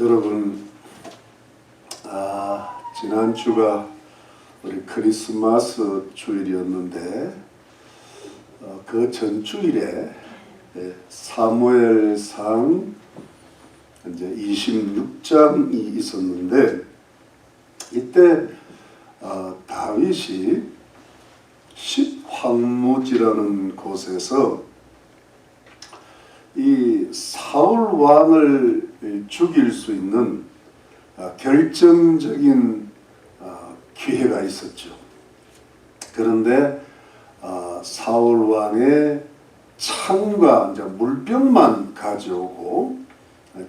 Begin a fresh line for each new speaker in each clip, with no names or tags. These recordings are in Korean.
여러분, 지난주가 우리 크리스마스 주일이었는데 그 전주일에 사무엘상 이제 26장이 있었는데 이때 다윗이 십황무지라는 곳에서 이 사울 왕을 죽일 수 있는 결정적인 기회가 있었죠. 그런데 사울 왕의 창과 이제 물병만 가져오고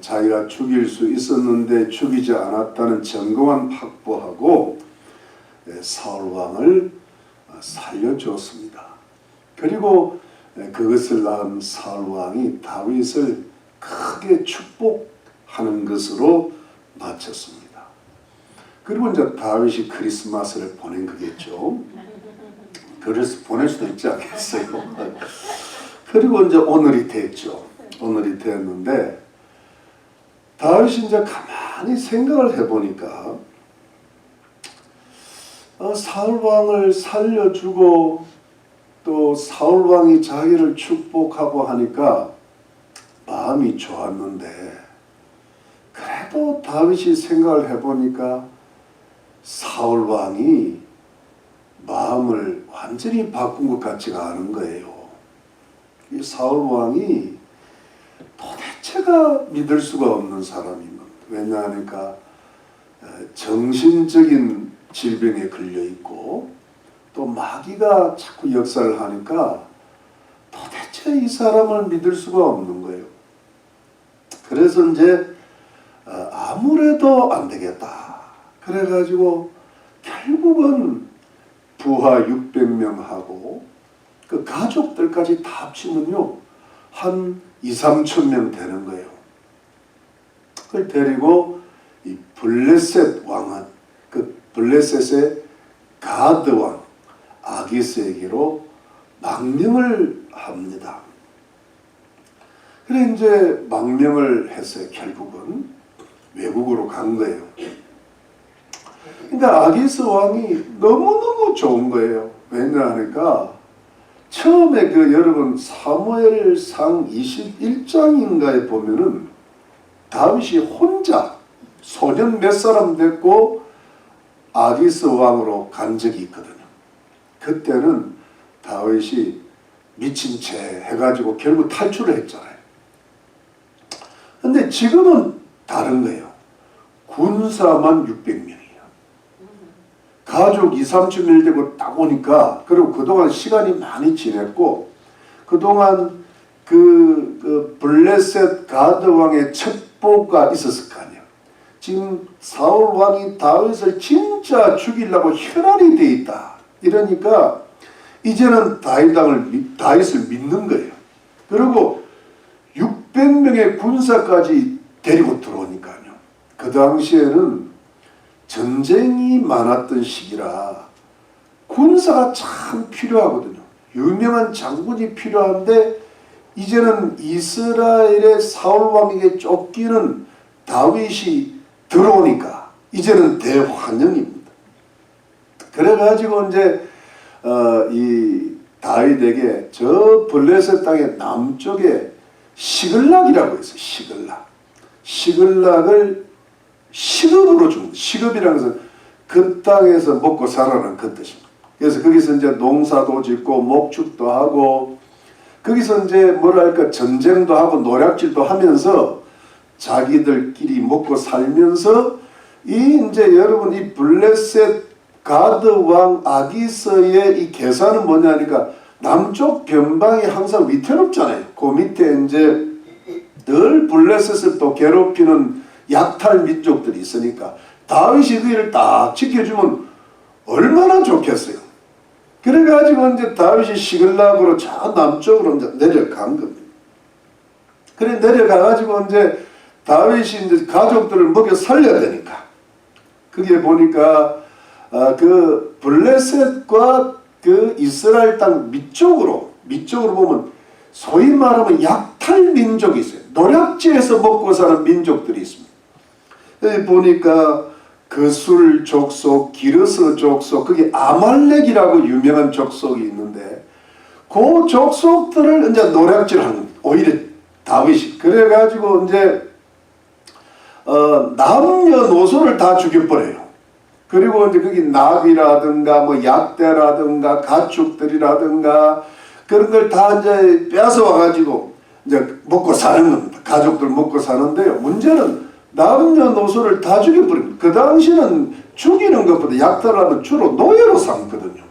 자기가 죽일 수 있었는데 죽이지 않았다는 증거만 확보하고 사울 왕을 살려주었습니다. 그리고 그것을 낳은 사울 왕이 다윗을 크게 축복하는 것으로 마쳤습니다. 그리고 이제 다윗이 크리스마스를 보낸 거겠죠. 그래서 보낼 수도 있지 않겠어요. 그리고 이제 오늘이 됐죠. 오늘이 됐는데 다윗이 이제 가만히 생각을 해보니까 사울 왕을 살려주고 또 사울 왕이 자기를 축복하고 하니까 마음이 좋았는데 그래도 다윗이 생각을 해보니까 사울 왕이 마음을 완전히 바꾼 것 같지가 않은 거예요. 이 사울 왕이 도대체가 믿을 수가 없는 사람입니다. 왜냐하니까 정신적인 질병에 걸려 있고 또 마귀가 자꾸 역사를 하니까 도대체 이 사람을 믿을 수가 없는 거예요. 그래서 이제 아무래도 안 되겠다. 그래가지고 결국은 부하 600명하고 그 가족들까지 다 합치면요 한 2~3천 명 되는 거예요. 그걸 데리고 이 블레셋 왕은 그 블레셋의 가드 왕 아기스에게로 망명을 합니다. 그래 이제 망명을 해서 결국은 외국으로 간 거예요. 근데 아기스 왕이 너무너무 좋은 거예요. 왜냐하니까 처음에 그 여러분 사무엘상 21장인가에 보면은 다윗이 혼자 소년 몇 사람 됐고 아기스 왕으로 간 적이 있거든요. 그때는 다윗이 미친 채 해가지고 결국 탈출을 했잖아요. 근데 지금은 다른 거예요. 군사만 600명이에요. 가족 2~3천 명 되고 딱 오니까 그리고 그동안 시간이 많이 지냈고 그동안 그 블레셋 가드 왕의 첩보가 있었을 거 아니에요. 지금 사울 왕이 다윗을 진짜 죽이려고 혈안이 돼 있다. 이러니까 이제는 다윗을 믿는 거예요. 그리고 600명의 군사까지 데리고 들어오니까요. 그 당시에는 전쟁이 많았던 시기라 군사가 참 필요하거든요. 유명한 장군이 필요한데 이제는 이스라엘의 사울 왕에게 쫓기는 다윗이 들어오니까 이제는 대환영입니다. 그래가지고 이제 이 다윗에게 저 블레셋 땅의 남쪽에 시글락이라고 있어요. 시글락을 시급으로 줍니다. 시급이라는 것은 그 땅에서 먹고 살아라는 그 뜻입니다. 그래서 거기서 이제 농사도 짓고 목축도 하고 거기서 이제 뭐랄까 전쟁도 하고 노략질도 하면서 자기들끼리 먹고 살면서 이 이제 여러분 이 블레셋 가드 왕 아기스의 이 계산은 뭐냐니까 남쪽 변방이 항상 위태롭잖아요. 그 밑에 이제 늘 블레셋을 또 괴롭히는 약탈 민족들이 있으니까 다윗이 그 일을 딱 지켜주면 얼마나 좋겠어요. 그래가지고 이제 다윗이 시글락으로 저 남쪽으로 이제 내려간 겁니다. 그래 내려가가지고 이제 다윗이 이제 가족들을 먹여 살려야 되니까 그게 보니까 그 블레셋과 그 이스라엘 땅 밑쪽으로 보면 소위 말하면 약탈 민족이 있어요. 노략질에서 먹고 사는 민족들이 있습니다. 여기 보니까 그술 족속, 기르스 족속, 그게 아말렉이라고 유명한 족속이 있는데 그 족속들을 이제 노략질하는 오히려 다윗이 그래가지고 이제 남녀노소를 다 죽여버려요. 그리고 이제 거기 나귀라든가 뭐 약대라든가 가축들이라든가 그런 걸 다 이제 빼앗아 와가지고 이제 먹고 사는 겁니다. 가족들 먹고 사는데요. 문제는 남녀노소를 다 죽여버립니다. 그 당시는 죽이는 것보다 약탈하면 주로 노예로 삼거든요.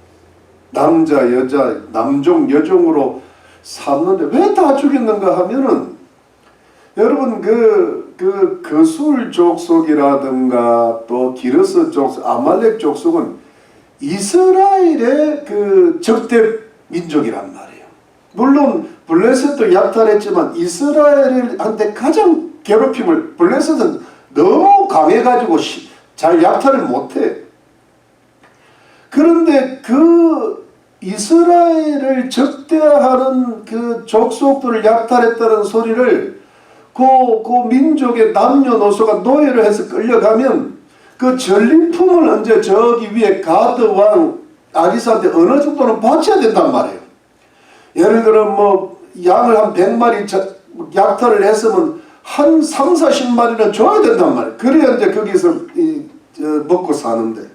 남자, 여자, 남종, 여종으로 삼는데 왜 다 죽였는가 하면은 여러분 그술 족속이라든가 또 기르스 족속, 아말렉 족속은 이스라엘의 그 적대 민족이란 말이에요. 물론 블레셋도 약탈했지만 이스라엘한테 가장 괴롭힘을 블레셋은 너무 강해가지고 잘 약탈을 못해. 그런데 그 이스라엘을 적대하는 그 족속들을 약탈했다는 소리를 그 민족의 남녀노소가 노예를 해서 끌려가면 그 전리품을 언제 저기 위에 가드 왕 아기스한테 어느 정도는 바쳐야 된단 말이에요. 예를 들어 뭐 양을 한 100마리 약탈을 했으면 한 3, 40마리는 줘야 된단 말이에요. 그래야 이제 거기서 먹고 사는데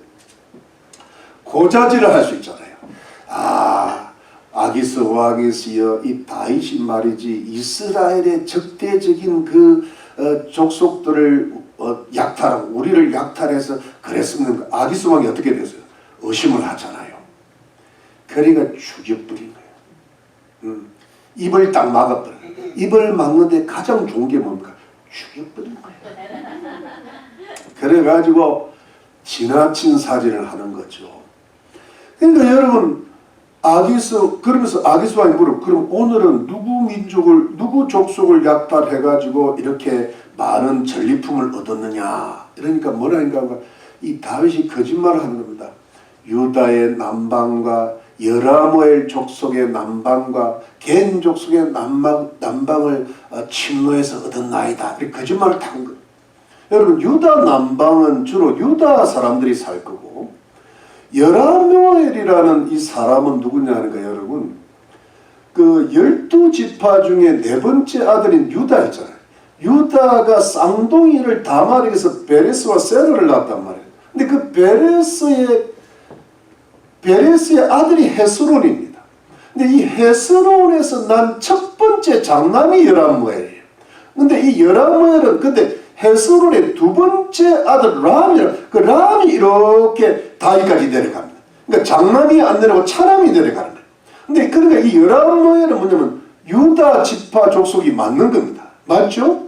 고자질을 할 수 있잖아요. 아기스 왕이시여 이 다윗이 말이지 이스라엘의 적대적인 그 족속들을 약탈하고 우리를 약탈해서 그랬으면 아기스 왕이 어떻게 됐어요? 의심을 하잖아요. 그러니까 죽여버린 거예요. 입을 딱 막아버린 거예요. 입을 막는데 가장 좋은 게 뭡니까? 죽여버린 거예요. 그래가지고 지나친 사진을 하는 거죠. 그러니까 여러분 그러면서 아기스 왕이 물어 그럼 오늘은 누구 민족을 누구 족속을 약탈해가지고 이렇게 많은 전리품을 얻었느냐 이러니까 뭐라니까 이 다윗이 거짓말을 하는 겁니다. 유다의 남방과 여라모엘 족속의 남방과 겐 족속의 남방을 침노해서 얻었나이다. 이렇게 거짓말을 한 거예요. 여러분 유다 남방은 주로 유다 사람들이 살 거고 여라모엘이라는 이 사람은 누구냐 하니까 여러분 그 12지파 중에 4번째 아들인 유다 있잖아요. 유다가 쌍둥이를 다말에게서 베레스와 세르를 낳았단 말이에요. 근데 그 베레스의 아들이 헤스론입니다. 근데 이 헤스론에서 난 첫 번째 장남이 여라모엘이에요. 근데 이 여라모엘은 근데 헤스론의 두 번째 아들 그 람이 이렇게 다윗까지 내려갑니다. 그러니까 장남이 안 내려가고 차남이 내려가는 거예요. 근데 그러니까 이 여라모엘은 뭐냐면 유다 지파 족속이 맞는 겁니다. 맞죠?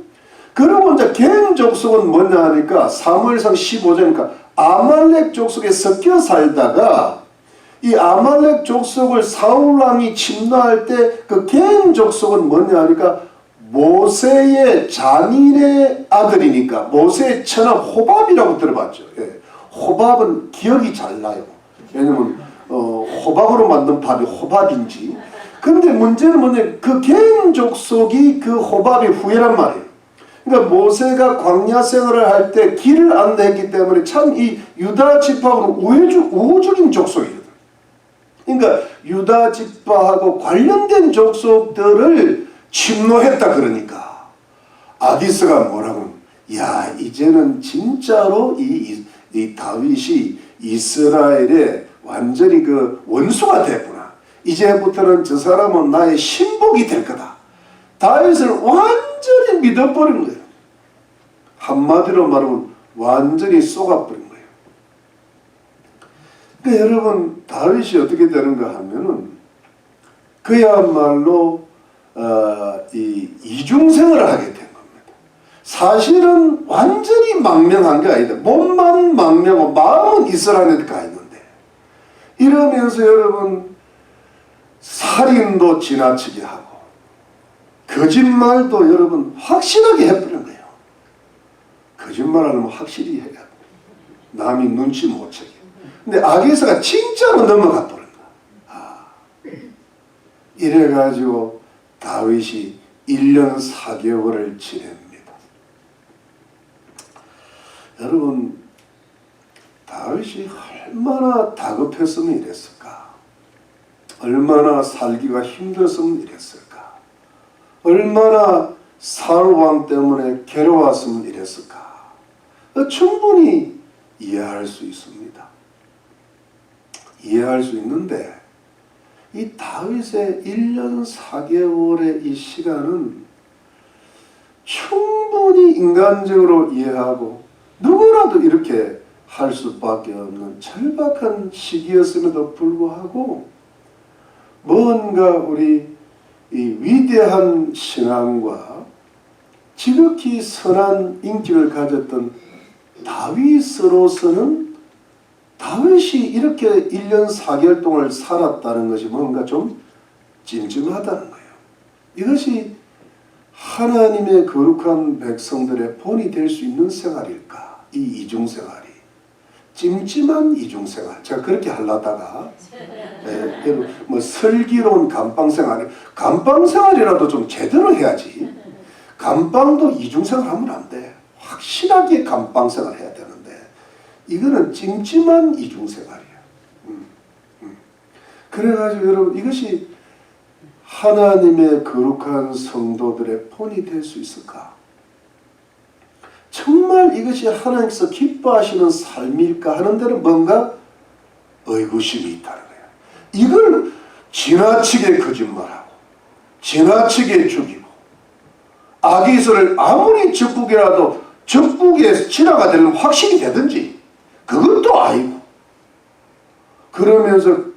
그리고 이제 겐 족속은 뭐냐 하니까 사무엘상 15장이니까 아말렉 족속에 섞여 살다가 이 아말렉 족속을 사울왕이 침노할 때 그 겐 족속은 뭐냐 하니까 모세의 장인의 아들이니까 모세의 처남 호밥이라고 들어봤죠. 예. 호밥은 기억이 잘 나요. 왜냐면 호박으로 만든 밥이 호밥인지. 근데 문제는 뭐냐면 그 겐 족속이 그 호밥의 후예란 말이에요. 그러니까 모세가 광야 생활을 할 때 길을 안내했기 때문에 참 이 유다 지파하고 우호적인 족속이거든. 그러니까 유다 지파하고 관련된 족속들을 침노했다 그러니까 아기스가 뭐라고 야 이제는 진짜로 이 다윗이 이스라엘의 완전히 그 원수가 됐구나. 이제부터는 저 사람은 나의 신복이 될 거다. 다윗을 완전히 믿어버린 거예요. 한마디로 말하면 완전히 쏘가버린 거예요. 그러니까 여러분 다윗이 어떻게 되는가 하면은 그야말로 이중생활을 하게 된 겁니다. 사실은 완전히 망명한 게 아니다. 몸만 망명하고 마음은 이스라엘에 가 있는데 이러면서 여러분 살인도 지나치게 하고 거짓말도 여러분 확실하게 해버린 거예요. 거짓말하려면 확실히 해야 돼. 남이 눈치 못 채게. 근데 아기스가 진짜로 넘어가 버린 거야. 이래가지고 다윗이 1년 4개월을 지냅니다. 여러분, 다윗이 얼마나 다급했으면 이랬을까? 얼마나 살기가 힘들었으면 이랬을까? 얼마나 사울 왕 때문에 괴로웠으면 이랬을까? 충분히 이해할 수 있습니다. 이해할 수 있는데 이 다윗의 1년 4개월의 이 시간은 충분히 인간적으로 이해하고 누구라도 이렇게 할 수밖에 없는 절박한 시기였음에도 불구하고 뭔가 우리 이 위대한 신앙과 지극히 선한 인격을 가졌던 다윗으로서는 다윗이 이렇게 1년 4개월 동안 살았다는 것이 뭔가 좀 찜찜하다는 거예요. 이것이 하나님의 거룩한 백성들의 본이 될 수 있는 생활일까? 이 이중생활이. 찜찜한 이중생활. 제가 그렇게 하려다가 뭐 슬기로운 감방생활. 감방생활이라도 좀 제대로 해야지. 감방도 이중생활 하면 안 돼. 확실하게 감방생활 해야 되는데 이거는 찜찜한 이중생활이에요. 그래가지고 여러분 이것이 하나님의 거룩한 성도들의 본이 될 수 있을까? 정말 이것이 하나님께서 기뻐하시는 삶일까 하는 데는 뭔가 의구심이 있다는 거예요. 이걸 지나치게 거짓말하고 지나치게 죽이고 아기서를 아무리 적국이라도 적국에 진화가 되려면 확실히 되든지 그것도 아니고 그러면서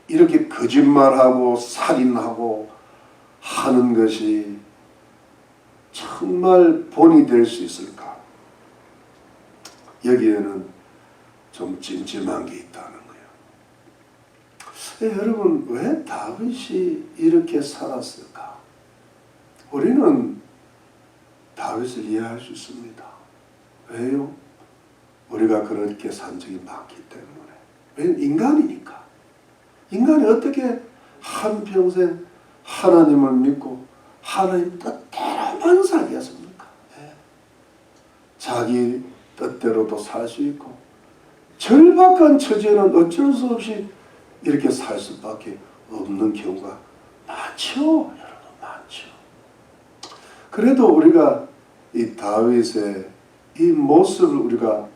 이렇게 거짓말하고 살인하고 하는 것이 정말 본이 될 수 있을까? 여기에는 좀 찜찜한 게 있다는 거예요. 여러분 왜 다윗이 이렇게 살았을까? 우리는 다윗을 이해할 수 있습니다. 왜요? 우리가 그렇게 산 적이 많기 때문에. 왜냐면 인간이니까. 인간이 어떻게 한평생 하나님을 믿고 하나님 뜻대로만 살겠습니까? 자기 뜻대로도 살 수 있고 절박한 처지에는 어쩔 수 없이 이렇게 살 수밖에 없는 경우가 많죠. 여러분 많죠. 그래도 우리가 이 다윗의 이 모습을 우리가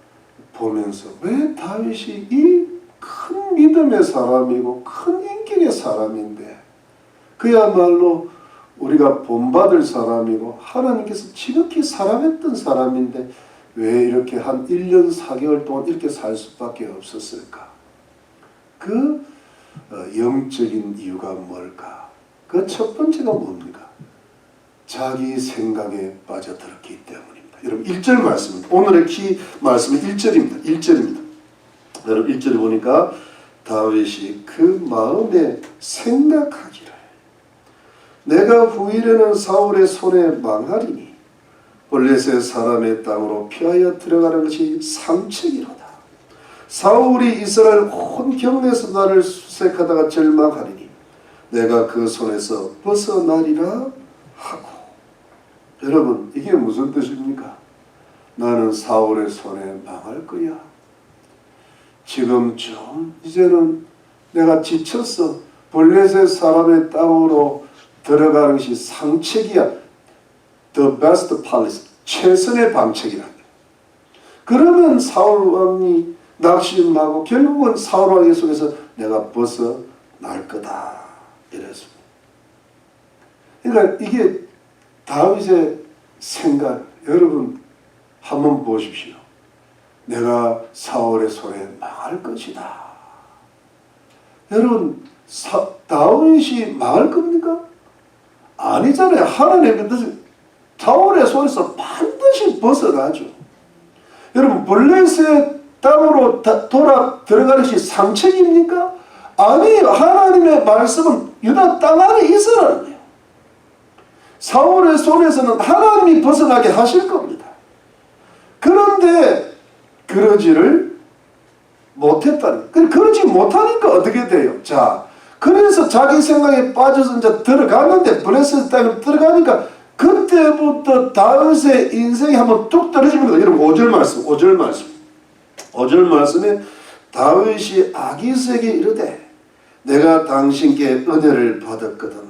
보면서 왜 다윗이 이 큰 믿음의 사람이고 큰 인격의 사람인데 그야말로 우리가 본받을 사람이고 하나님께서 지극히 사랑했던 사람인데 왜 이렇게 한 1년 4개월 동안 이렇게 살 수밖에 없었을까? 그 영적인 이유가 뭘까? 그 첫 번째가 뭡니까? 자기 생각에 빠져들었기 때문입니다. 여러분 1절 말씀입니다. 오늘의 키 말씀은 1절입니다. 1절입니다. 여러분 1절에 보니까 다윗이 그 마음에 생각하기를 내가 후일에는 사울의 손에 망하리니 블레셋 사람의 땅으로 피하여 들어가는 것이 상책이로다. 사울이 이스라엘 온 경내에서 나를 수색하다가 절망하리니 내가 그 손에서 벗어나리라 하고. 여러분 이게 무슨 뜻입니까? 나는 사울의 손에 망할 거야. 지금 좀 이제는 내가 지쳤어. 블레셋 사람의 땅으로 들어가는 것이 상책이야. The best policy. 최선의 방책이란. 그러면 사울 왕이 낙심하고 결국은 사울 왕의 손에서 내가 벗어날 거다. 이랬습니다. 그러니까 이게 다윗의 생각. 여러분 한번 보십시오. 내가 사울의 손에 망할 것이다. 여러분 다윗이 망할 겁니까? 아니잖아요. 하나님의 뜻은 사울의 손에서 반드시 벗어나죠. 여러분 블레셋 땅으로 들어가는 것이 상책입니까? 아니 하나님의 말씀은 유다 땅 안에 있으라는 거예요. 사울의 손에서는 하나님이 벗어나게 하실 겁니다. 그런데 그러지를 못했다는 거예요. 그러지 못하니까 어떻게 돼요? 자, 그래서 자기 생각에 빠져서 이제 들어가는데 블레셋 땅에 들어가니까 그 그때부터 다윗의 인생이 한번 뚝 떨어집니다. 여러분 5절 말씀에 다윗이 아기스에게 이르되 내가 당신께 은혜를 받았거든.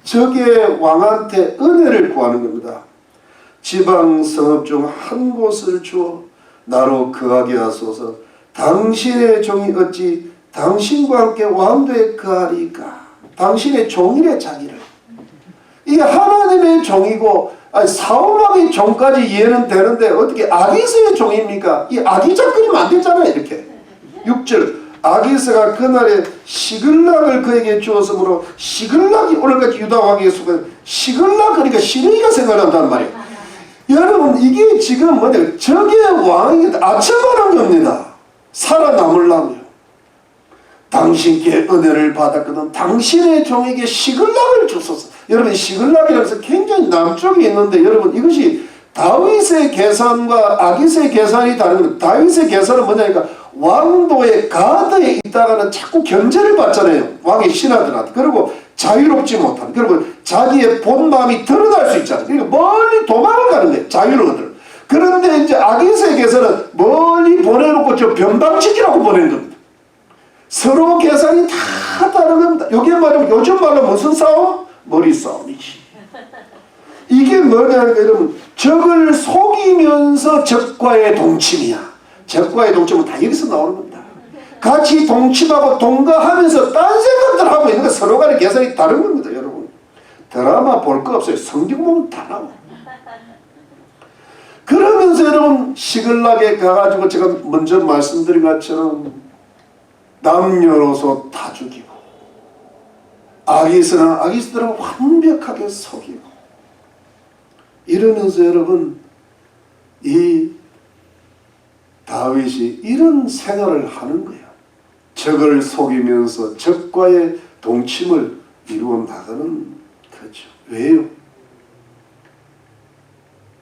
적의 왕한테 은혜를 구하는 겁니다. 지방 성읍 중 한 곳을 주어 나로 거하게 하소서. 당신의 종이 어찌 당신과 함께 왕도에 거하리까. 당신의 종이래 자기를. 이게 하나님의 종이고 사울왕의 종까지 이해는 되는데 어떻게 아기스의 종입니까? 이 아기작거리면 안 되잖아요. 이렇게 6절 아기스가 그날에 시글락을 그에게 주었으므로 시글락이 오늘까지 유다 왕에게 속한 시글락 그러니까 시므이가 생각난단 말이에요. 여러분 이게 지금 뭐냐 적의 왕이 아첨하는 겁니다. 살아남으려고요. 당신께 은혜를 받았거든 당신의 종에게 시글락을 주소서. 여러분 시글락이라고 해서 굉장히 남쪽에 있는데 여러분 이것이 다윗의 계산과 아기스의 계산이 다른 겁니다. 다윗의 계산은 뭐냐니까 왕도의 가드에 있다가는 자꾸 견제를 받잖아요. 왕의 신하들한테. 그리고 자유롭지 못하는. 그리고 자기의 본 마음이 드러날 수 있잖아요. 그러니까 멀리 도망을 가는 거예요. 자유로운들. 그런데 이제 아기스의 계산은 멀리 보내놓고 저 변방지기라고 보내는 겁니다. 서로 계산이 다 다른 겁니다. 여기에 말하면 요즘 말로 무슨 싸움? 머리 싸움이지. 이게 뭐냐면 여러분 적을 속이면서 적과의 동침이야. 적과의 동침은 다 여기서 나오는 겁니다. 같이 동침하고 동거하면서 딴 생각들 하고 있는 거 서로 간의 계산이 다른 겁니다. 여러분 드라마 볼 거 없어요. 성경 보면 다 나와. 그러면서 여러분 시글락에 가가지고 제가 먼저 말씀드린 것처럼 남녀로서 다 죽이고 아기스들은 완벽하게 속이고 이러면서 여러분 이 다윗이 이런 생활을 하는 거예요. 적을 속이면서 적과의 동침을 이루어 나가는 거죠. 왜요?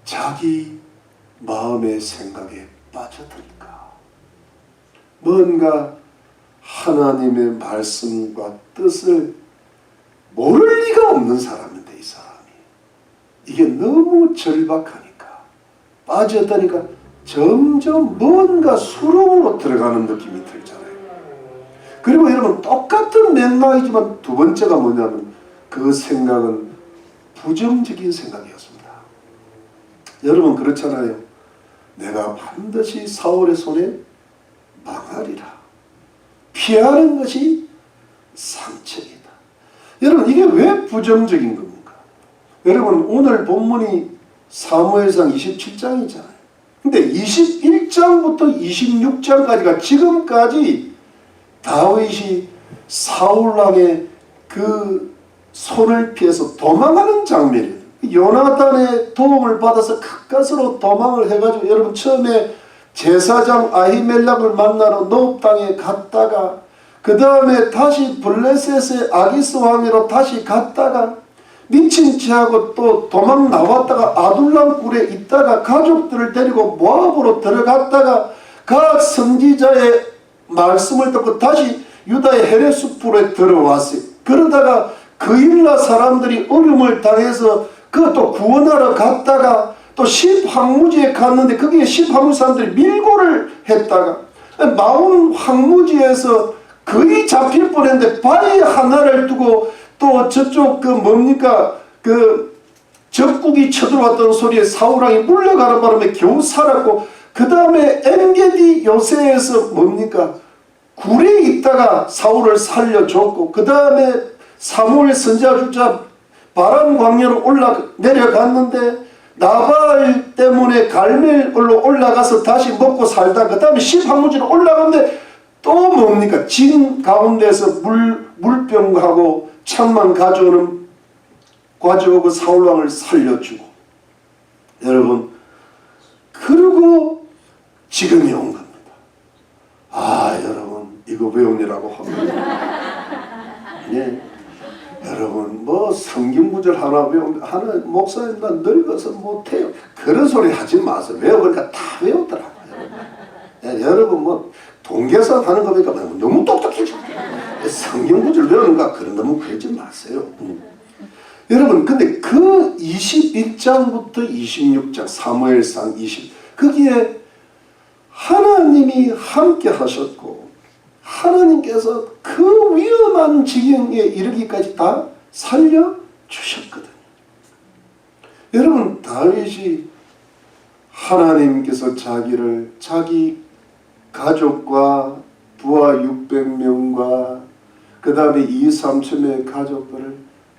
자기 마음의 생각에 빠져드니까. 뭔가 하나님의 말씀과 뜻을 모를 리가 없는 사람인데 이 사람이 이게 너무 절박하니까 빠졌다니까 점점 뭔가 수렁으로 들어가는 느낌이 들잖아요. 그리고 여러분 똑같은 맥락이지만 두 번째가 뭐냐면 그 생각은 부정적인 생각이었습니다. 여러분 그렇잖아요. 내가 반드시 사울의 손에 망하리라. 피하는 것이 상책이다. 여러분 이게 왜 부정적인 겁니까? 여러분 오늘 본문이 사무엘상 27장이잖아요. 근데 21장부터 26장까지가 지금까지 다윗이 사울왕의 그 손을 피해서 도망하는 장면이에요. 요나단의 도움을 받아서 가까스로 도망을 해가지고 여러분 처음에 제사장 아히멜락을 만나러 노업 땅에 갔다가 그 다음에 다시 블레셋의 아기스 왕으로 다시 갔다가 미친 체하고 또 도망 나왔다가 아둘람 굴에 있다가 가족들을 데리고 모압으로 들어갔다가 각 선지자의 말씀을 듣고 다시 유다의 헤레스풀에 들어왔어요. 그러다가 그일라 사람들이 어려움을 당해서 그것도 구원하러 갔다가 또 십황무지에 갔는데 거기에 십황무지 사람들이 밀고를 했다가 마온 황무지에서 거의 잡힐 뻔했는데 바위 하나를 두고 또 저쪽 그 뭡니까 그 적국이 쳐들어왔던 소리에 사울왕이 물러가는 바람에 겨우 살았고 그 다음에 엔게디 요새에서 뭡니까 굴에 있다가 사울을 살려줬고 그 다음에 사무엘 선지자 주자 바람 광야로 내려갔는데 나발 때문에 갈멜로 올라가서 다시 먹고 살다 그 다음에 십황무지로 올라갔는데 또 뭡니까 진 가운데서 물병하고 창만 가져오고 사울왕을 살려주고 여러분 그리고 지금이 온 겁니다. 아 여러분 이거 외우느라고 합니다. 네. 여러분 뭐 성경 구절 하나 외우면 하나 목사님 나 늙어서 못해요 그런 소리 하지 마세요. 외우니까 다 외우더라고요. 네, 여러분 뭐 동계산 하는 거 보니까 너무 똑똑해져. 성경 구절 외우는가 그런 너무 그러지 마세요. 여러분 근데 그 21장부터 26장 사무엘상 20 거기에 하나님이 함께 하셨고 하나님께서 그 위험한 지경에 이르기까지 다 살려주셨거든요. 여러분 다윗이 하나님께서 자기를 자기 가족과 부하 600명과 그 다음에 2, 3천명의 가족들을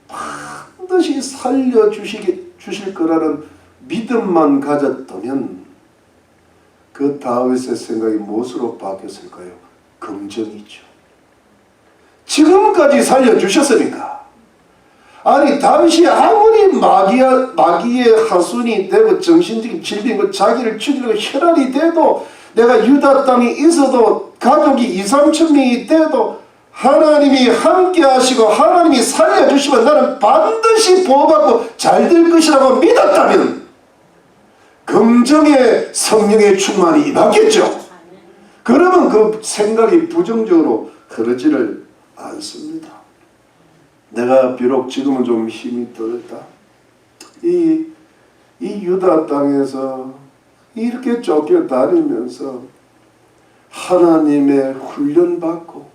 반드시 살려주실 거라는 믿음만 가졌다면 그 다윗의 생각이 무엇으로 바뀌었을까요? 긍정이죠. 지금까지 살려주셨으니까. 아니 다윗이 아무리 마귀의 하순이 되고 정신적인 질병 자기를 죽이려고 혈안이 돼도 내가 유다 땅에 있어도 가족이 2, 3천 명이 돼도 하나님이 함께 하시고 하나님이 살려주시면 나는 반드시 보호받고 잘 될 것이라고 믿었다면 긍정의 성령의 충만이 임하겠죠. 그러면 그 생각이 부정적으로 흐르지를 않습니다. 내가 비록 지금은 좀 힘이 들었다. 이 유다 땅에서 이렇게 쫓겨다니면서 하나님의 훈련받고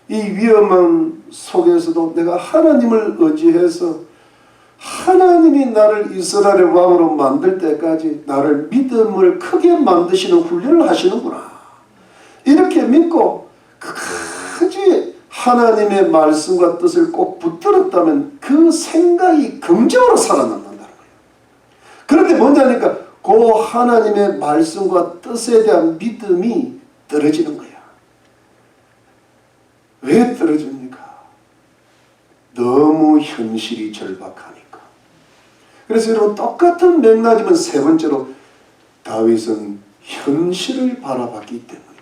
이 위험한 속에서도 내가 하나님을 의지해서 하나님이 나를 이스라엘의 왕으로 만들 때까지 나를 믿음을 크게 만드시는 훈련을 하시는구나. 이렇게 믿고 끝까지 하나님의 말씀과 뜻을 꼭 붙들었다면 그 생각이 긍정으로 살아남는다는 거예요. 그런데 뭐냐니까 그 하나님의 말씀과 뜻에 대한 믿음이 떨어지는 거야. 왜 떨어집니까? 너무 현실이 절박하니까. 그래서 여러분 똑같은 맥락이면 세 번째로 다윗은 현실을 바라봤기 때문입니다.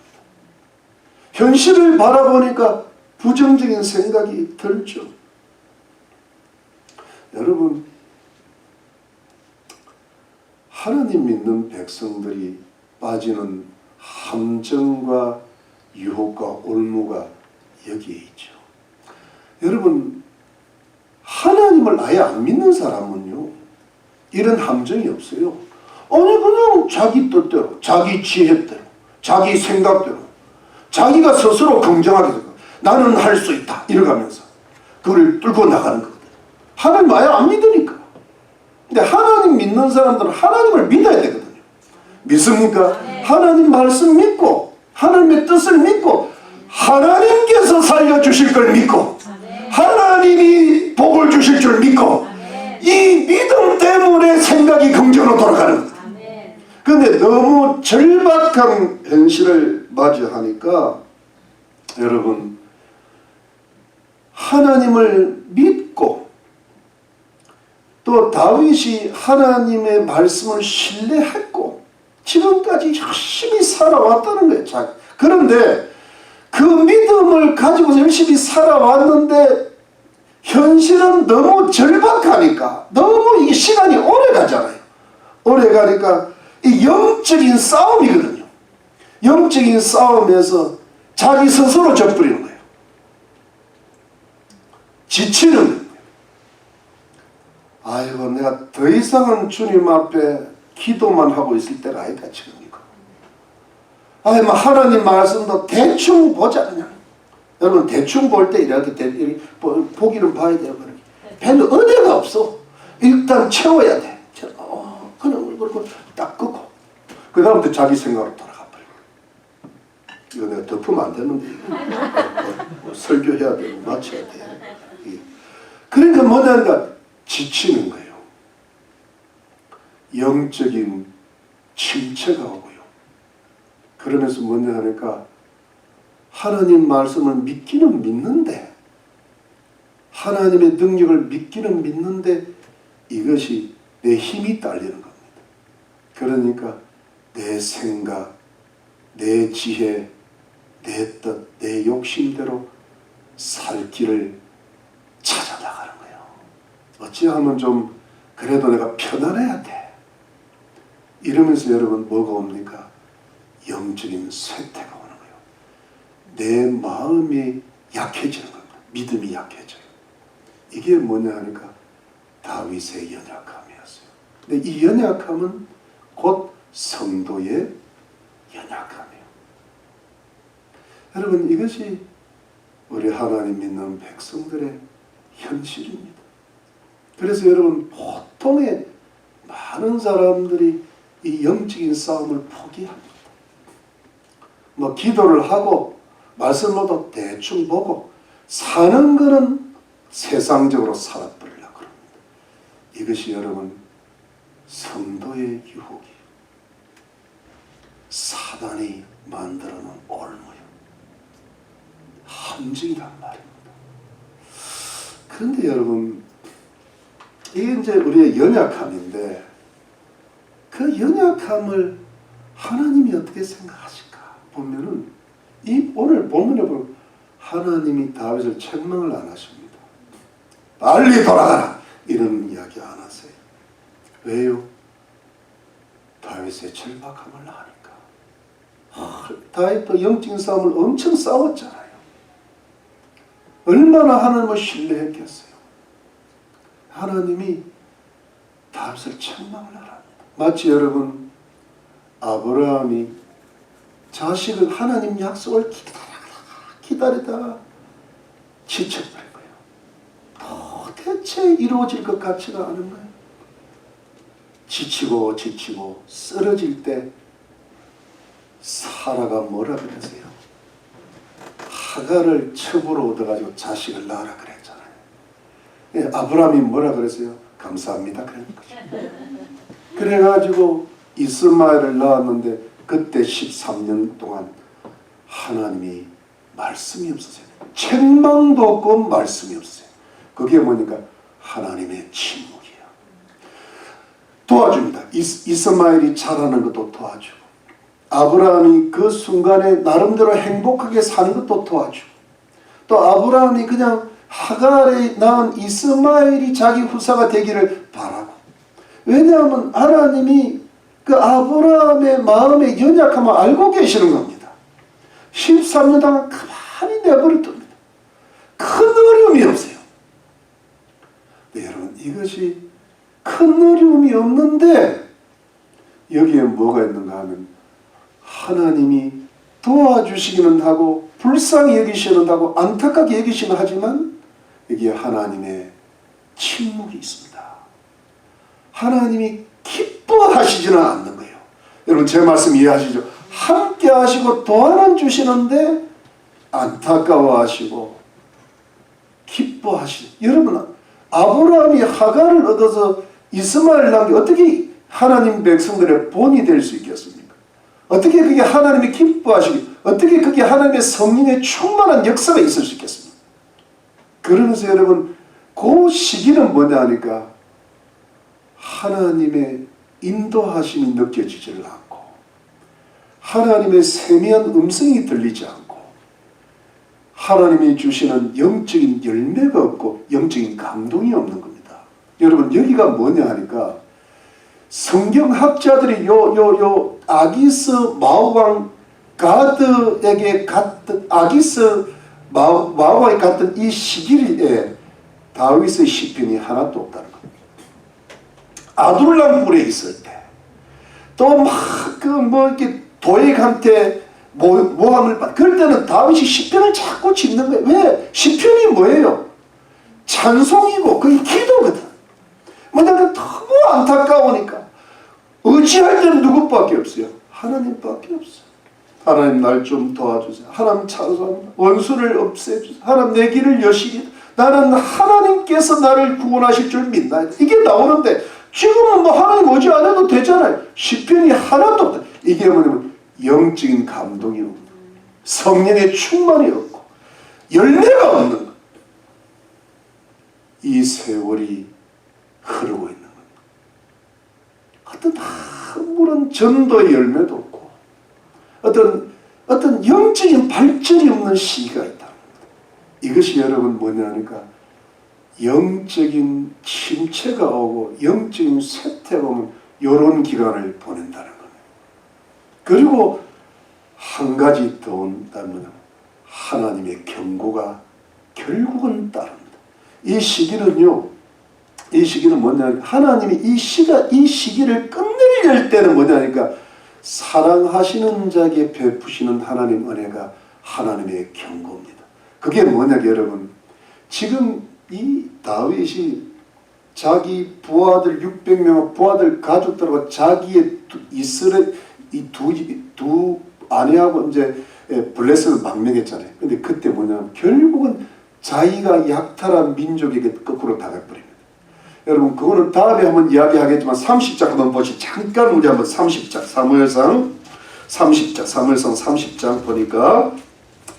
현실을 바라보니까 부정적인 생각이 들죠. 여러분 하나님 믿는 백성들이 빠지는 함정과 유혹과 올무가 여기에 있죠. 여러분 하나님을 아예 안 믿는 사람은요 이런 함정이 없어요. 아니 그냥 자기 뜻대로 자기 지혜대로 자기 생각대로 자기가 스스로 긍정하게 되고 나는 할 수 있다 이러가면서 그걸 뚫고 나가는 거거든요. 하나님 아예 안 믿으니까. 근데 하나님 믿는 사람들은 하나님을 믿어야 되거든요. 믿습니까? 네. 하나님 말씀 믿고 하나님의 뜻을 믿고 하나님께서 살려주실 걸 믿고 하나님이 복을 주실 줄 믿고 이 믿음 때문에 생각이 긍정으로 돌아가는 거예요. 그런데 너무 절박한 현실을 맞이하니까 여러분 하나님을 믿고 또 다윗이 하나님의 말씀을 신뢰했고 지금까지 열심히 살아왔다는 거예요. 그런데 그 믿음을 가지고 열심히 살아왔는데 현실은 너무 절박하니까 너무 이 시간이 오래 가잖아요. 오래 가니까 이 영적인 싸움이거든요. 영적인 싸움에서 자기 스스로 져버리는 거예요. 지치는 거예요. 아이고 내가 더 이상은 주님 앞에 기도만 하고 있을 때가 아니다 지금 이거. 아이 뭐 하나님 말씀도 대충 보자 그냥. 여러분 대충 볼 때 이렇게 보기는 봐야 돼요. 별로 은혜가 없어. 일단 채워야 돼. 그냥 그리고 딱 끄고 그 다음부터 자기 생각으로 돌아가 버려. 이거 내가 덮으면 안 되는데 설교해야 되고 맞춰야 돼. 그러니까 뭐냐니까 지치는 거예요. 영적인 침체가 오고요. 그러면서 뭐냐 하니까 하나님 말씀을 믿기는 믿는데 하나님의 능력을 믿기는 믿는데 이것이 내 힘이 딸리는 겁니다. 그러니까 내 생각, 내 지혜, 내 뜻, 내 욕심대로 살 길을 찾아나가는 거예요. 어찌하면 좀 그래도 내가 편안해야 돼. 이러면서 여러분 뭐가 옵니까? 영적인 쇠퇴가 오는 거예요. 내 마음이 약해지는 겁니다. 믿음이 약해져요. 이게 뭐냐 하니까 다윗의 연약함이었어요. 근데 이 연약함은 곧 성도의 연약함이에요. 여러분, 이것이 우리 하나님 믿는 백성들의 현실입니다. 그래서 여러분, 보통의 많은 사람들이 이 영적인 싸움을 포기합니다. 뭐 기도를 하고 말씀도 대충 보고 사는 거는 세상적으로 살아버리려고 합니다. 이것이 여러분 성도의 유혹이에요. 사단이 만들어 놓은 올무예요. 함정이란 말입니다. 그런데 여러분, 이게 이제 우리의 연약함인데 그 연약함을 하나님이 어떻게 생각하실까 보면은 이 오늘 본문에 보면 하나님이 다윗을 책망을 안 하십니다. 빨리 돌아가라 이런 이야기 안 하세요. 왜요? 다윗의 절박함을 아니까. 다윗도 영적인 싸움을 엄청 싸웠잖아요. 얼마나 하나님을 신뢰했겠어요. 하나님이 다윗을 책망을 안 합니다. 마치 여러분 아브라함이 자식을 하나님 약속을 기다리다가 지쳐버린 거예요. 도대체 이루어질 것 같지가 않은 거예요. 지치고 쓰러질 때 사라가 뭐라 그랬어요? 하갈을 첩으로 얻어가지고 자식을 낳으라 그랬잖아요. 아브라함이 뭐라 그랬어요? 감사합니다 그런 거죠. 그래가지고 이스마엘을 낳았는데 그때 13년 동안 하나님이 말씀이 없었어요. 책망도 없고 말씀이 없었어요. 그게 뭐니까 하나님의 침묵이에요. 도와줍니다. 이스마엘이 자라는 것도 도와주고 아브라함이 그 순간에 나름대로 행복하게 사는 것도 도와주고 또 아브라함이 그냥 하갈에 낳은 이스마엘이 자기 후사가 되기를 바라고 왜냐하면 하나님이 그 아브라함의 마음의 연약함을 알고 계시는 겁니다. 13년 동안 가만히 내버려둡니다. 큰 어려움이 없어요. 네, 여러분 이것이 큰 어려움이 없는데 여기에 뭐가 있는가 하면 하나님이 도와주시기는 하고 불쌍히 여기시는 하고 안타깝게 여기시는 하지만 여기에 하나님의 침묵이 있습니다. 하나님이 기뻐하시지는 않는 거예요. 여러분 제 말씀 이해하시죠? 함께 하시고 도와는 주시는데 안타까워하시고 기뻐하시죠. 여러분 아브라함이 하갈을 얻어서 이스마엘을 낳은 게 어떻게 하나님 백성들의 본이 될 수 있겠습니까? 어떻게 그게 하나님이 기뻐하시고 어떻게 그게 하나님의 성령의 충만한 역사가 있을 수 있겠습니까? 그러면서 여러분 그 시기는 뭐냐 하니까 하나님의 인도하심이 느껴지질 않고 하나님의 세미한 음성이 들리지 않고 하나님이 주시는 영적인 열매가 없고 영적인 감동이 없는 겁니다. 여러분 여기가 뭐냐 하니까 성경학자들이 요 아기스 마왕 가드에게 갔던 아기스 마왕에 갔던 이 시기에 다윗의 시편이 하나도 없다는 겁니다. 아둘람 굴에 있을 때 또 막 그 뭐 이렇게 도액한테 모함을 받 그럴 때는 다윗이 시편을 자꾸 짓는 거예요. 왜? 시편이 뭐예요? 찬송이고 그게 기도거든. 뭐냐면 너무 안타까우니까 의지할 때는 누구밖에 없어요? 하나님밖에 없어요. 하나님 날 좀 도와주세요. 하나님 찬송합니다. 원수를 없애주세요. 하나님 내 길을 여시기 나는 하나님께서 나를 구원하실 줄 믿나이다. 이게 나오는데 지금은 뭐 하나님 오지 않아도 되잖아요. 시편이 하나도 없다. 이게 뭐냐면 영적인 감동이 없고 성령의 충만이 없고 열매가 없는 것. 이 세월이 흐르고 있는 겁니다. 어떤 아무런 전도의 열매도 없고 어떤 영적인 발전이 없는 시기가 있다. 이것이 여러분 뭐냐니까 영적인 침체가 오고 영적인 쇠퇴가 오면 이런 기간을 보낸다는 거예요. 그리고 한 가지 더 온다면 하나님의 경고가 결국은 따릅니다. 이 시기는요 이 시기는 뭐냐, 하나님이 이 시기를 끝내릴 때는 뭐냐니까 사랑하시는 자에게 베푸시는 하나님 은혜가 하나님의 경고입니다. 그게 뭐냐 여러분, 지금 이 다윗이 자기 부하들 600명 부하들 가족들과 자기의 이스라엘 두 아내하고 이제 블레셋을 망명했잖아요. 근데 그때 뭐냐면 결국은 자기가 약탈한 민족에게 거꾸로 당해버립니다. 여러분 그거는 다음에 한번 이야기하겠지만 30장 한번 보시. 잠깐 우리 한번 30장 사무엘상 30장 보니까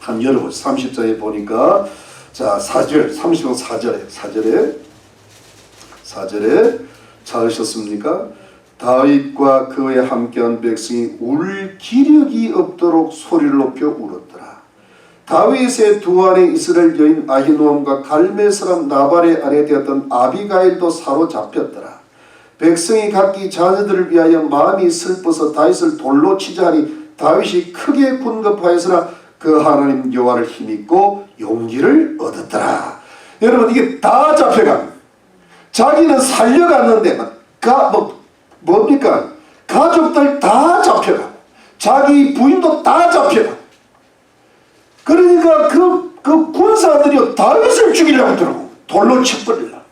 한번 열어보세요. 30장에 보니까 자 4절 30장 4절에 찾으셨습니까? 다윗과 그에 함께한 백성이 울 기력이 없도록 소리를 높여 울었더라. 다윗의 두 아내 이스라엘 여인 아히노암과 갈멜 사람 나발의 아내 되었던 아비가일도 사로잡혔더라. 백성이 각기 자녀들을 위하여 마음이 슬퍼서 다윗을 돌로 치자 하니 다윗이 크게 군급하였으나 그 하나님 여호와를 힘입고 용기를 얻었더라. 여러분 이게 다 잡혀갑니다. 자기는 살려갔는데 뭡니까? 가족들 다 잡혀가고 자기 부인도 다 잡혀가고 그러니까 그 군사들이 다윗을 죽이려고 들어오고 돌로 쳐버리려고.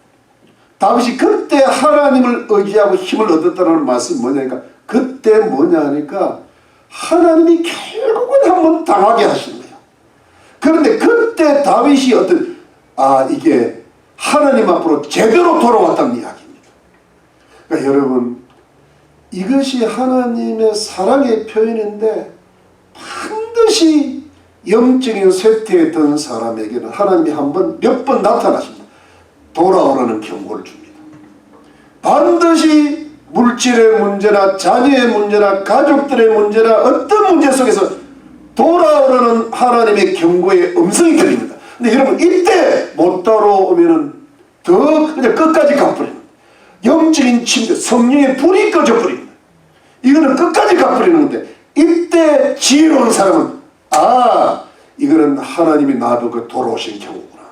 다윗이 그때 하나님을 의지하고 힘을 얻었다는 말씀이 뭐냐니까 그때 뭐냐 하니까 하나님이 결국은 한번 당하게 하신 거예요. 그런데 그때 다윗이 이게 하나님 앞으로 제대로 돌아왔다는 이야기입니다. 그러니까 여러분 이것이 하나님의 사랑의 표현인데 반드시 영적인 쇠퇴에 든 사람에게는 하나님이 몇 번 나타나십니다. 돌아오라는 경고를 줍니다. 반드시 물질의 문제나 자녀의 문제나 가족들의 문제나 어떤 문제 속에서 돌아오라는 하나님의 경고의 음성이 들립니다. 근데 여러분 이때 못 따라오면은 더 그냥 끝까지 가버립니다. 영적인 침대, 성령의 불이 꺼져버립니다. 이거는 끝까지 가버리는 건데 이때 지혜로운 사람은 이거는 하나님이 나보고 돌아오신 경우구나.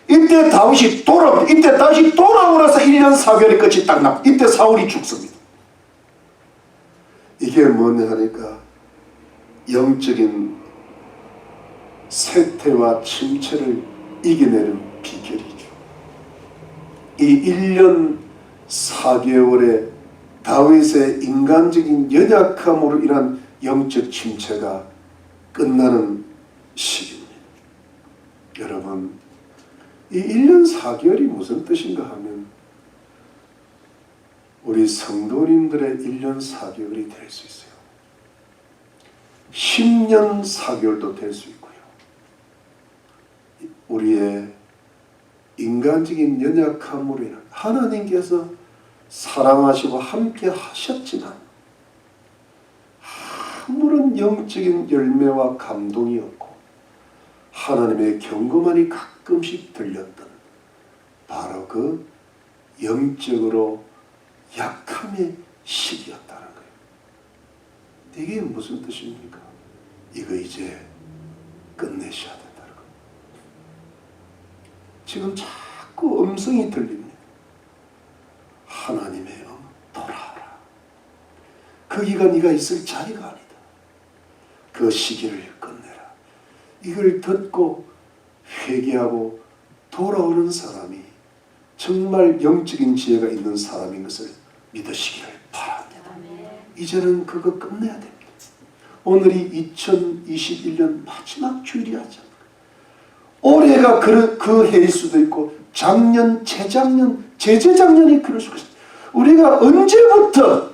이때 다윗이 돌아오고 나서 1년 4개월의 끝이 딱 납니다. 이때 사울이 죽습니다. 이게 뭐냐 하니까 영적인 쇠퇴와 침체를 이겨내는 비결이죠. 이 1년 4개월의 다윗의 인간적인 연약함으로 인한 영적 침체가 끝나는 시기입니다. 여러분 이 1년 4개월이 무슨 뜻인가 하면 우리 성도님들의 1년 4개월이 될 수 있어요. 10년 4개월도 될 수 있고요. 우리의 인간적인 연약함으로 인한 하나님께서 사랑하시고 함께 하셨지만 아무런 영적인 열매와 감동이 없고 하나님의 경고만이 가끔씩 들렸던 바로 그 영적으로 약함의 시기였다는 거예요. 이게 무슨 뜻입니까? 이거 이제 끝내셔야 된다는 거예요. 지금 자꾸 음성이 들립니다. 하나님의 돌아와라. 거기가 네가 있을 자리가 아니다. 그 시기를 끝내라. 이걸 듣고 회개하고 돌아오는 사람이 정말 영적인 지혜가 있는 사람인 것을 믿으시기를 바랍니다. 이제는 그거 끝내야 됩니다. 오늘이 2021년 마지막 주일이었죠. 올해가 그 해일 수도 있고 작년, 재작년, 재재작년이 그럴 수가 있습니다. 우리가 언제부터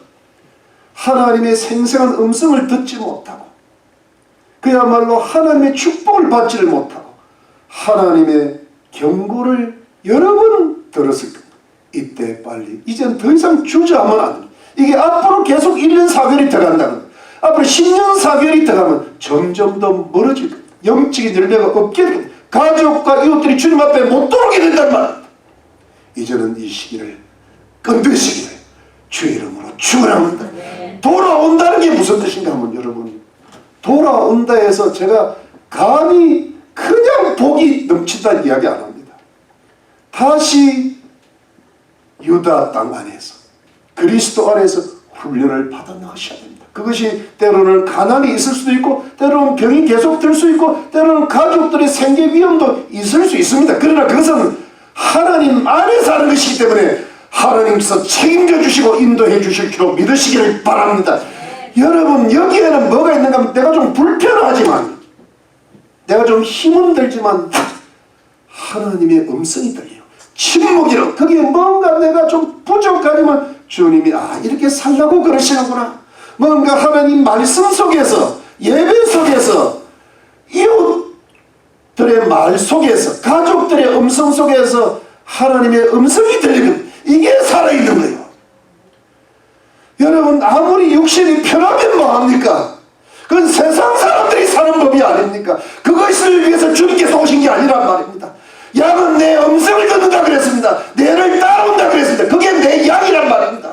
하나님의 생생한 음성을 듣지 못하고 그야말로 하나님의 축복을 받지를 못하고 하나님의 경고를 여러 번 들었을 겁니다. 이때 빨리 이제는 더 이상 주저하면 안 됩니다. 이게 앞으로 계속 1년 4개월이 더 간다는 거예요. 앞으로 10년 4개월이 더 가면 점점 더 멀어질 겁니다. 영적인 열매가 없게 될 겁니다. 가족과 이웃들이 주님 앞에 못 들어오게 된단 말입니다. 이제는 이 시기를 끝내시기를 주의 이름으로 축원합니다. 돌아온다는 게 무슨 뜻인가 하면 여러분 돌아온다 해서 제가 감히 그냥 복이 넘친다는 이야기 안 합니다. 다시 유다 땅 안에서 그리스도 안에서 훈련을 받아 나가셔야 됩니다. 그것이 때로는 가난이 있을 수도 있고 때로는 병이 계속 들 수 있고 때로는 가족들의 생계 위험도 있을 수 있습니다. 그러나 그것은 하나님 안에서 하는 것이기 때문에 하나님께서 책임져 주시고 인도해 주실 줄로 믿으시기를 바랍니다. 여러분, 여기에는 뭐가 있는가 하면 내가 좀 불편하지만 내가 좀 힘은 들지만 하나님의 음성이 들려요. 침묵이라. 거기에 뭔가 내가 좀 부족하지만 주님이 이렇게 살라고 그러시는구나. 뭔가 하나님 말씀 속에서, 예배 속에서, 이웃들의 말 속에서, 가족들의 음성 속에서 하나님의 음성이 들리면 이게 살아있는 거예요. 여러분, 아무리 육신이 편하면 뭐합니까? 그건 세상 사람들이 사는 법이 아닙니까? 그것을 위해서 주님께서 오신 게 아니란 말입니다. 양은 내 음성을 듣는다 그랬습니다. 내를 따라온다 그랬습니다. 그게 내 양이란 말입니다.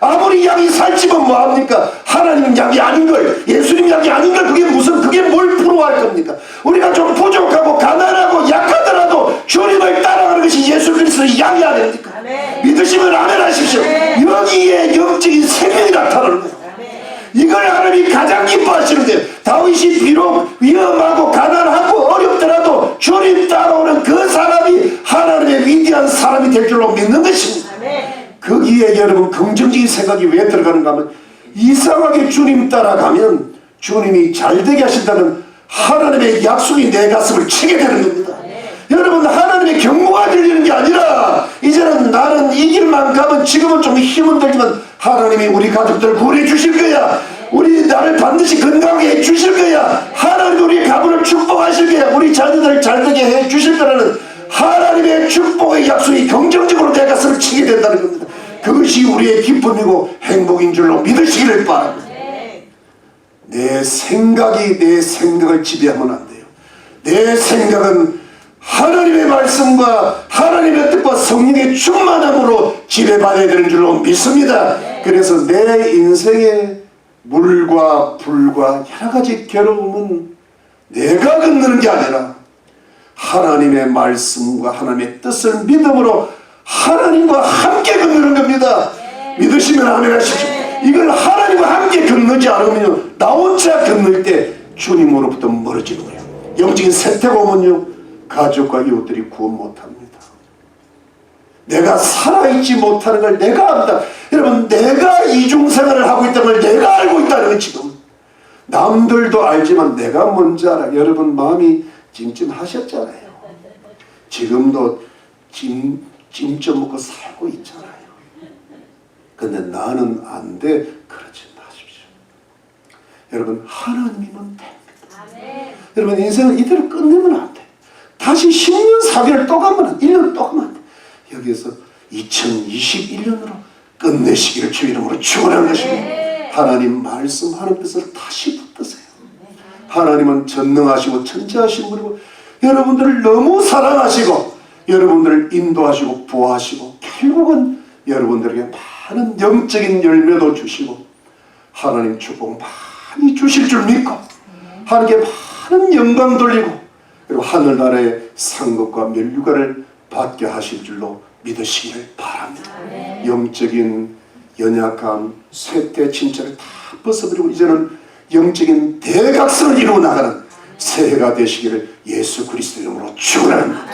아무리 양이 살찌면 뭐합니까? 하나님 양이 아닌걸, 예수님 양이 아닌걸, 그게 뭘 부러워할 겁니까? 우리가 좀 부족하고 가난하고 약하더라도 주님을 따라가는 것이 예수 그리스도의 양이 아닙니까? 믿으시면 아멘 하십시오. 여기에 영적인 생명이 나타나는 거예요. 이걸 하나님이 가장 기뻐하시는데요. 다윗이 비록 위험하고 가난하고 어렵더라도 주님 따라오는 그 사람이 하나님의 위대한 사람이 될 줄로 믿는 것입니다. 거기에 여러분 긍정적인 생각이 왜 들어가는가 하면 이상하게 주님 따라가면 주님이 잘되게 하신다는 하나님의 약속이 내 가슴을 치게 되는 겁니다. 여러분, 하나님의 경고가 들리는 게 아니라 이제는 나는 이 길만 가면 지금은 좀 힘은 들지만 하나님이 우리 가족들 구원해 주실 거야. 우리 나를 반드시 건강하게 해 주실 거야. 하나님이 우리 가문을 축복하실 거야. 우리 자녀들을 잘되게 해 주실 거라는 하나님의 축복의 약속이 긍정적으로 내 가슴을 치게 된다는 겁니다. 그것이 우리의 기쁨이고 행복인 줄로 믿으시기를 바랍니다. 내 생각을 지배하면 안 돼요. 내 생각은 하나님의 말씀과 하나님의 뜻과 성령의 충만함으로 지배받아야 되는 줄로 믿습니다. 그래서 내 인생의 물과 불과 여러 가지 괴로움은 내가 건너는 게 아니라 하나님의 말씀과 하나님의 뜻을 믿음으로 하나님과 함께 건너는 겁니다. 믿으시면 아멘 하십시오. 이걸 하나님과 함께 건너지 않으면 나 혼자 건널 때 주님으로부터 멀어지는 거예요. 영적인 세태가 오면요 가족과 이웃들이 구원 못합니다. 내가 살아있지 못하는 걸 내가 안다. 여러분, 내가 이중생활을 하고 있다는 걸 내가 알고 있다는 건 지금 남들도 알지만 내가 뭔지 알아. 여러분 마음이 찜찜하셨잖아요. 지금도 찜좀 먹고 살고 있잖아요. 근데 나는 안 돼. 그러지 마십시오. 여러분, 하나님이면 됩니다. 여러분, 인생을 이대로 끝내면 안 돼. 다시 10년, 4개월 또 가면 안 돼. 1년 또 가면 안 돼. 여기에서 2021년으로 끝내시기를 주 이름으로 축원하는 것입니다. 하나님 말씀, 하나님 뜻을 다시 붙드세요. 하나님은 전능하시고 천지하신 분이고 여러분들을 너무 사랑하시고 여러분들을 인도하시고 보호하시고 결국은 여러분들에게 많은 영적인 열매도 주시고 하나님 축복 많이 주실 줄 믿고 하나님께 많은 영광 돌리고 그리고 하늘나라의 상급과 면류관을 받게 하실 줄로 믿으시기를 바랍니다. 영적인 연약함, 쇠퇴, 침체를 다 벗어버리고 이제는 영적인 대각선을 이루어 나가는 새해가 되시기를 예수 그리스도 이름으로 축원합니다.